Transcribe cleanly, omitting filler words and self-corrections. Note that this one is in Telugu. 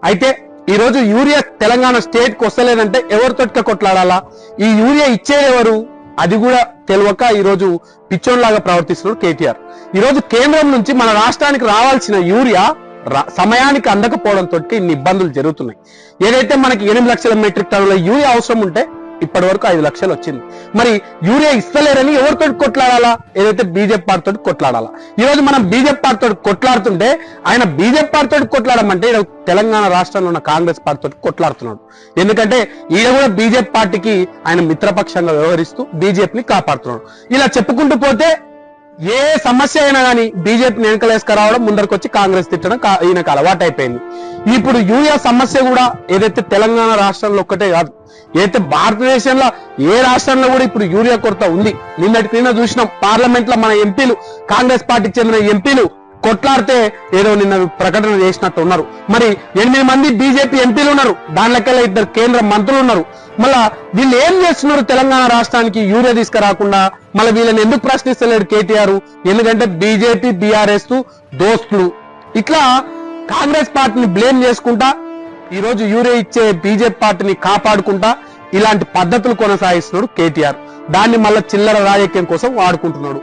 అయితే ఈ రోజు యూరియా తెలంగాణ స్టేట్ కి వస్తలేదంటే ఎవరితోటిక కొట్లాడాలా? ఈ యూరియా ఇచ్చేది ఎవరు? అది కూడా తెలియక ఈ రోజు పిచ్చోన్లాగా ప్రవర్తిస్తున్నాడు కేటీఆర్. ఈ రోజు కేంద్రం నుంచి మన రాష్ట్రానికి రావాల్సిన యూరియా సమయానికి అందకపోవడంతో ఇన్ని ఇబ్బందులు జరుగుతున్నాయి. ఏదైతే మనకి 8 లక్షల మెట్రిక్ టన్నుల యూరియా అవసరం ఉంటే ఇప్పటి వరకు 5 లక్షలు వచ్చింది. మరి యూరియా ఇస్తలేరని ఎవరితో కొట్లాడాలా? ఏదైతే బీజేపీ పార్టీతో కొట్లాడాలా? ఈ రోజు మనం బీజేపీ పార్టీతో కొట్లాడుతుంటే ఆయన బీజేపీ పార్టీతో కొట్లాడమంటే తెలంగాణ రాష్ట్రంలో ఉన్న కాంగ్రెస్ పార్టీతో కొట్లాడుతున్నాడు. ఎందుకంటే ఈయన కూడా బీజేపీ పార్టీకి ఆయన మిత్రపక్షంగా వ్యవహరిస్తూ బీజేపీని కాపాడుతున్నాడు. ఇలా చెప్పుకుంటూ పోతే ఏ సమస్య అయినా కానీ బీజేపీని వెనకలేసుకురావడం, ముందరికి వచ్చి కాంగ్రెస్ తిట్టడం ఈయనకు అలవాటు అయిపోయింది. ఇప్పుడు యూరియా సమస్య కూడా ఏదైతే తెలంగాణ రాష్ట్రంలో ఒక్కటే కాదు, ఏదైతే భారతదేశంలో ఏ రాష్ట్రంలో కూడా ఇప్పుడు యూరియా కొరత ఉంది. నిన్న చూసినాం పార్లమెంట్ లో మన ఎంపీలు, కాంగ్రెస్ పార్టీకి చెందిన ఎంపీలు కొట్లాడితే ఏదో నిన్న ప్రకటన చేసినట్టు ఉన్నారు. మరి 8 మంది బీజేపీ ఎంపీలు ఉన్నారు, దానిలోకెల్లా 2 కేంద్ర మంత్రులు ఉన్నారు. మళ్ళా వీళ్ళు ఏం చేస్తున్నారు? తెలంగాణ రాష్ట్రానికి యూరియా తీసుకురాకుండా మళ్ళీ వీళ్ళని ఎందుకు ప్రశ్నిస్తలేడు కేటీఆర్? ఎందుకంటే బీజేపీ బీఆర్ఎస్ దోస్తులు. ఇట్లా కాంగ్రెస్ పార్టీని బ్లేమ్ చేసుకుంటా ఈ రోజు యూరియా ఇచ్చే బీజేపీ పార్టీని కాపాడుకుంటా ఇలాంటి పద్ధతులు కొనసాగిస్తున్నాడు కేటీఆర్. దాన్ని మళ్ళీ చిల్లర రాజకీయం కోసం వాడుకుంటున్నాడు.